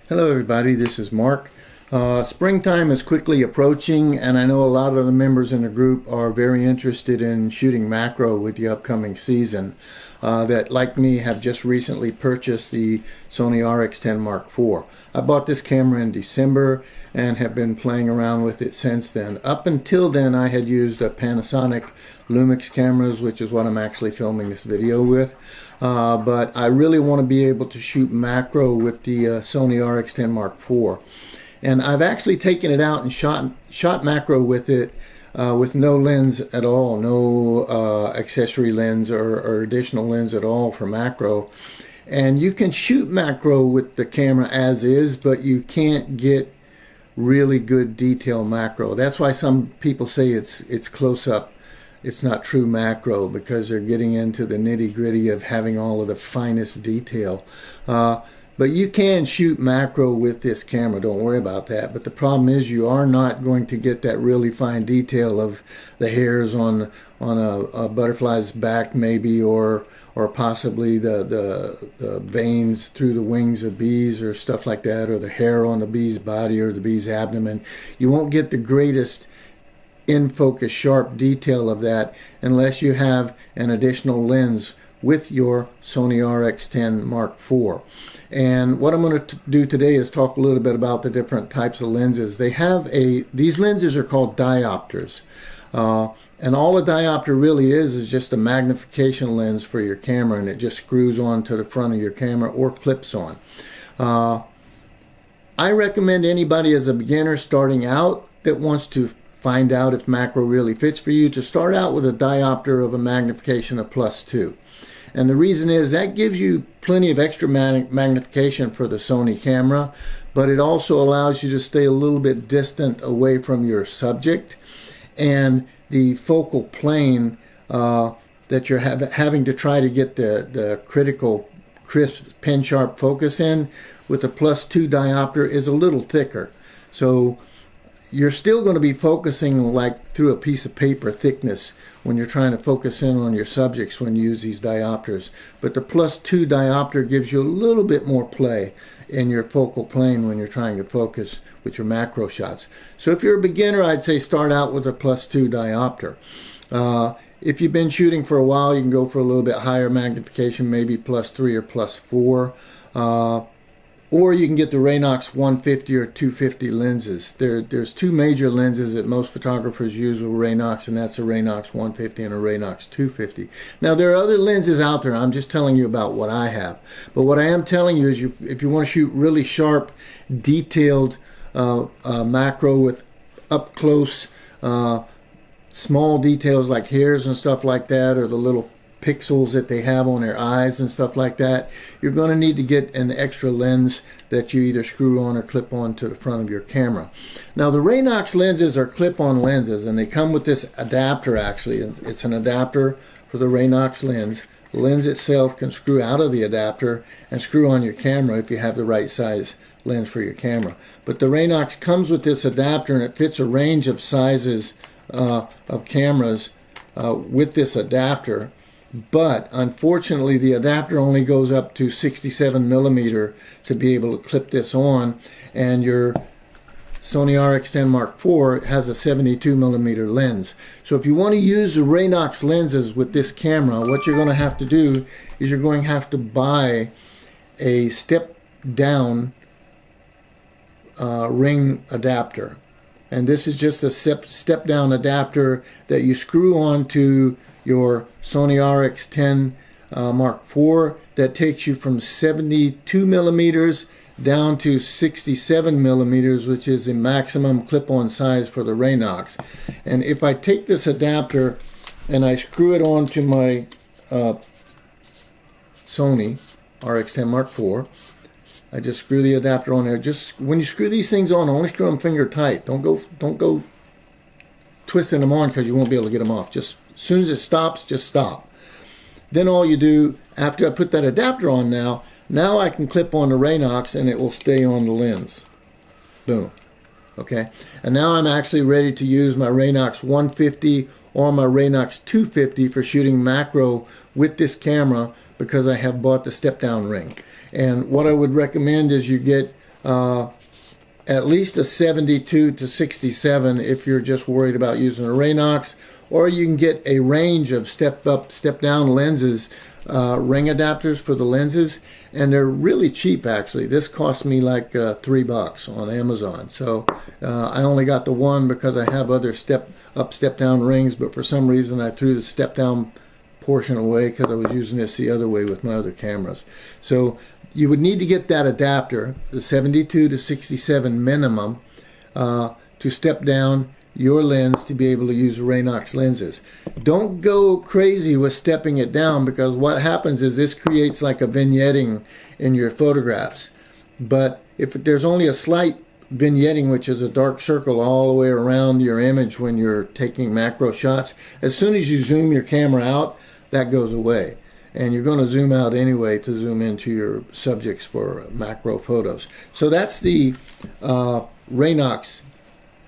Hello everybody, this is Mark. Springtime is quickly approaching, and I know a lot of the members in the group are very interested in shooting macro with the upcoming season that, like me, have just recently purchased the Sony RX10 IV. I bought this camera in December and have been playing around with it since then. Up until then, I had used a Panasonic Lumix cameras, which is what I'm actually filming this video with. But I really want to be able to shoot macro with the Sony RX10 IV. And I've actually taken it out and shot macro with it with no lens at all, no accessory lens or additional lens at all for macro. And you can shoot macro with the camera as is, but you can't get really good detail macro. That's why some people say it's close-up. It's not true macro, because they're getting into the nitty-gritty of having all of the finest detail. But you can shoot macro with this camera, don't worry about that. But the problem is you are not going to get that really fine detail of the hairs on a butterfly's back maybe, or possibly the veins through the wings of bees or stuff like that, or the hair on the bee's body or the bee's abdomen. You won't get the greatest in focus sharp detail of that unless you have an additional lens with your Sony RX10 IV. And what I'm going to do today is talk a little bit about the different types of lenses. These lenses are called diopters. And all a diopter really is just a magnification lens for your camera, and it just screws on to the front of your camera or clips on. I recommend anybody as a beginner starting out that wants to find out if macro really fits for you to start out with a diopter of a magnification of +2. And the reason is that gives you plenty of extra magnification for the Sony camera, but it also allows you to stay a little bit distant away from your subject, and the focal plane that you're having to try to get the critical crisp pen sharp focus in with the +2 diopter is a little thicker. So you're still going to be focusing like through a piece of paper thickness when you're trying to focus in on your subjects when you use these diopters. But the +2 diopter gives you a little bit more play in your focal plane when you're trying to focus with your macro shots. So if you're a beginner, I'd say start out with a +2 diopter. If you've been shooting for a while, you can go for a little bit higher magnification, maybe +3 or +4. Or you can get the Raynox 150 or 250 lenses. There's two major lenses that most photographers use with Raynox, and that's a Raynox 150 and a Raynox 250. Now, there are other lenses out there. I'm just telling you about what I have. But what I am telling you is if you want to shoot really sharp, detailed macro with up-close, small details like hairs and stuff like that, or the little pixels that they have on their eyes and stuff like that, you're going to need to get an extra lens that you either screw on or clip on to the front of your camera. Now, the Raynox lenses are clip-on lenses, and they come with this adapter. Actually, it's an adapter for the Raynox lens. The lens itself can screw out of the adapter and screw on your camera if you have the right size lens for your camera. But the Raynox comes with this adapter, and it fits a range of sizes of cameras with this adapter. But unfortunately, the adapter only goes up to 67 millimeter to be able to clip this on, and your Sony RX10 IV has a 72 millimeter lens. So if you want to use the Raynox lenses with this camera, what you're going to have to do is you're going to have to buy a step down ring adapter. And this is just a step down adapter that you screw onto your Sony RX10 IV that takes you from 72 millimeters down to 67 millimeters, which is the maximum clip-on size for the Raynox. And if I take this adapter and I screw it onto my Sony RX10 IV, I just screw the adapter on there. Just when you screw these things on, only screw them finger tight. Don't go twisting them on, because you won't be able to get them off. Just as soon as it stops, just stop. Then all you do, after I put that adapter on now I can clip on the Raynox and it will stay on the lens. Boom. Okay. And now I'm actually ready to use my Raynox 150 or my Raynox 250 for shooting macro with this camera, because I have bought the step down ring. And what I would recommend is you get at least a 72 to 67 if you're just worried about using a Raynox, or you can get a range of step-up, step-down lenses, ring adapters for the lenses, and they're really cheap actually. This cost me like $3 on Amazon. So I only got the one because I have other step-up, step-down rings, but for some reason I threw the step-down portion away because I was using this the other way with my other cameras. So you would need to get that adapter, the 72 to 67 minimum, to step down your lens to be able to use Raynox lenses. Don't go crazy with stepping it down, because what happens is this creates like a vignetting in your photographs. But if there's only a slight vignetting, which is a dark circle all the way around your image when you're taking macro shots, as soon as you zoom your camera out, that goes away. And you're going to zoom out anyway to zoom into your subjects for macro photos. So that's the Raynox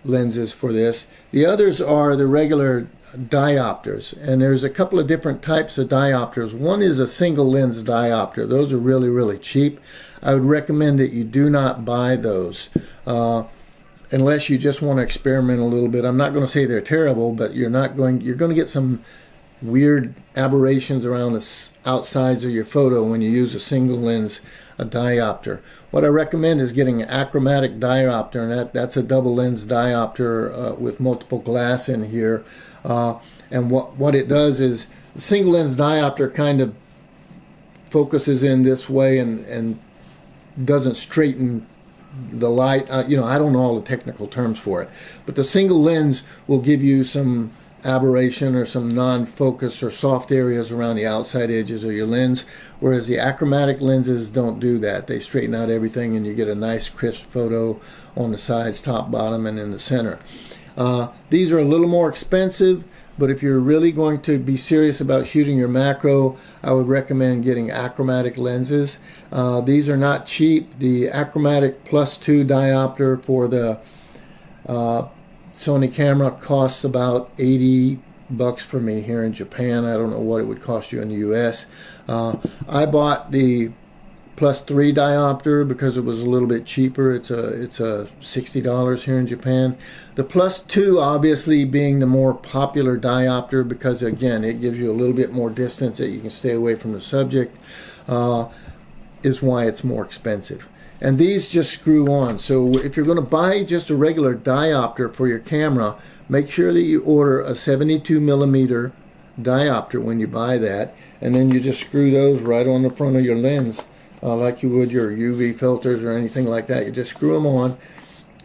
lenses for this. The others are the regular diopters, and there's a couple of different types of diopters. One is a single lens diopter. Those are really cheap. I would recommend that you do not buy those unless you just want to experiment a little bit. I'm not going to say they're terrible, but you're going to get some weird aberrations around the outsides of your photo when you use a single lens diopter. What I recommend is getting an Achromatic diopter, and that's a double lens diopter with multiple glass in here. And what it does is the single lens diopter kind of focuses in this way and doesn't straighten the light. You know, I don't know all the technical terms for it, but the single lens will give you some aberration or some non-focus or soft areas around the outside edges of your lens, whereas the Achromatic lenses don't do that. They straighten out everything and you get a nice crisp photo on the sides, top, bottom, and in the center. These are a little more expensive, but if you're really going to be serious about shooting your macro, I would recommend getting Achromatic lenses. These are not cheap. The Achromatic +2 diopter for the Sony camera costs about $80 for me here in Japan. I don't know what it would cost you in the US. I bought the +3 diopter because it was a little bit cheaper. It's a $60 here in Japan. The +2 obviously being the more popular diopter because again it gives you a little bit more distance that you can stay away from the subject, is why it's more expensive. And these just screw on. So if you're going to buy just a regular diopter for your camera, make sure that you order a 72mm diopter when you buy that, and then you just screw those right on the front of your lens like you would your UV filters or anything like that. You just screw them on,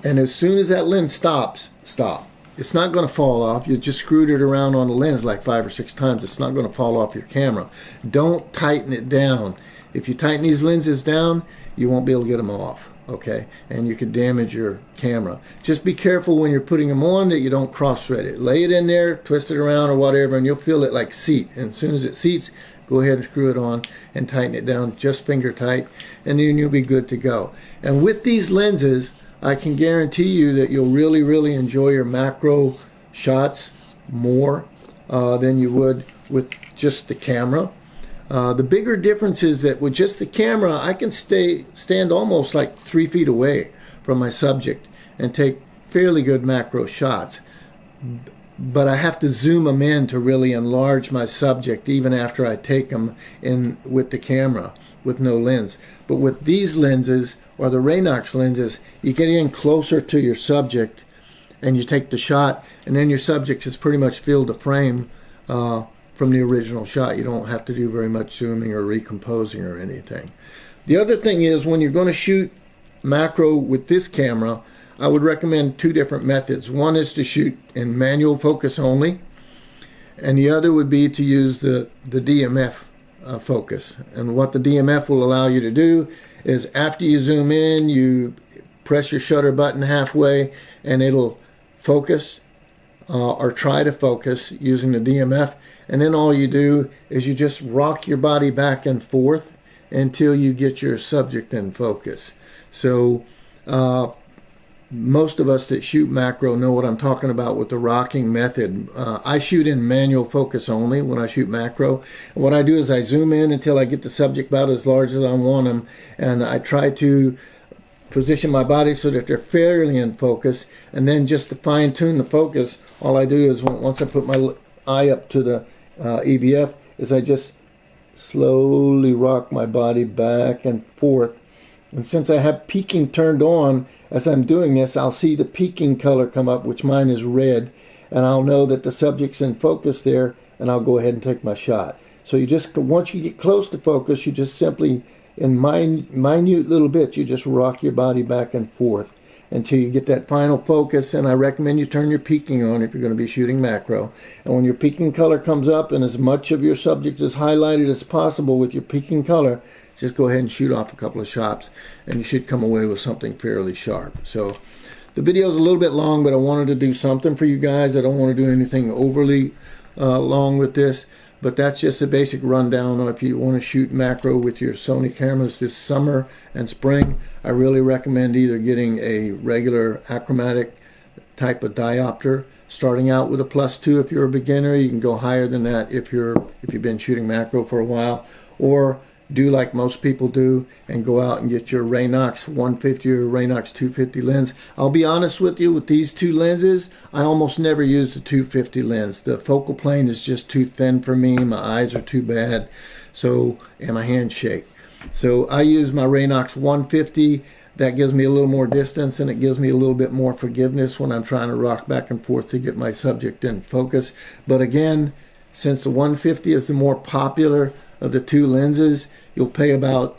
and as soon as that lens stops, stop. It's not going to fall off. You just screwed it around on the lens like 5 or 6 times. It's not going to fall off your camera. Don't tighten it down. If you tighten these lenses down, you won't be able to get them off, okay? And you could damage your camera. Just be careful when you're putting them on that you don't cross-thread it. Lay it in there, twist it around or whatever, and you'll feel it like seat. And as soon as it seats, go ahead and screw it on and tighten it down just finger tight, and then you'll be good to go. And with these lenses, I can guarantee you that you'll really enjoy your macro shots more than you would with just the camera. The bigger difference is that with just the camera, I can stand almost like 3 feet away from my subject and take fairly good macro shots. But I have to zoom them in to really enlarge my subject even after I take them in with the camera with no lens. But with these lenses, or the Raynox lenses, you get in closer to your subject and you take the shot, and then your subject is pretty much field of frame from the original shot. You don't have to do very much zooming or recomposing or anything. The other thing is, when you're going to shoot macro with this camera, I would recommend 2 different methods. One is to shoot in manual focus only, and the other would be to use the DMF focus. And what the DMF will allow you to do is, after you zoom in, you press your shutter button halfway and it'll focus or try to focus using the DMF. And then all you do is you just rock your body back and forth until you get your subject in focus. So most of us that shoot macro know what I'm talking about with the rocking method. I shoot in manual focus only when I shoot macro. And what I do is I zoom in until I get the subject about as large as I want them, and I try to position my body so that they're fairly in focus, and then just to fine tune the focus, all I do is once I put my eye up to the EVF is I just slowly rock my body back and forth. And since I have peaking turned on, as I'm doing this, I'll see the peaking color come up, which mine is red, and I'll know that the subject's in focus there, and I'll go ahead and take my shot. So you just, once you get close to focus, you just simply, in minute little bits, you just rock your body back and forth until you get that final focus. And I recommend you turn your peaking on if you're going to be shooting macro. And when your peaking color comes up and as much of your subject is highlighted as possible with your peaking color, just go ahead and shoot off a couple of shots, and you should come away with something fairly sharp. So the video is a little bit long, but I wanted to do something for you guys. I don't want to do anything overly long with this, but that's just a basic rundown on if you want to shoot macro with your Sony cameras this summer and spring. I really recommend either getting a regular achromatic type of diopter, starting out with a +2 if you're a beginner. You can go higher than that if you've been shooting macro for a while, or do like most people do and go out and get your Raynox 150 or Raynox 250 lens. I'll be honest with you, with these two lenses, I almost never use the 250 lens. The focal plane is just too thin for me. My eyes are too bad, so, and my hands shake. So I use my Raynox 150. That gives me a little more distance, and it gives me a little bit more forgiveness when I'm trying to rock back and forth to get my subject in focus. But again, since the 150 is the more popular of the two lenses, you'll pay about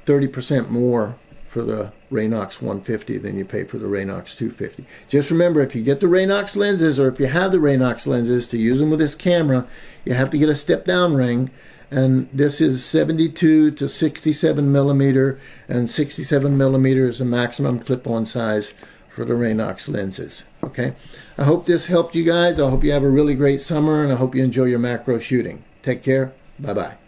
30% more for the Raynox 150 than you pay for the Raynox 250. Just remember, if you get the Raynox lenses, or if you have the Raynox lenses, to use them with this camera, you have to get a step down ring, and this is 72 to 67 millimeter, and 67 millimeter is the maximum clip-on size for the Raynox lenses. Okay, I hope this helped you guys. I hope you have a really great summer, and I hope you enjoy your macro shooting. Take care. Bye-bye.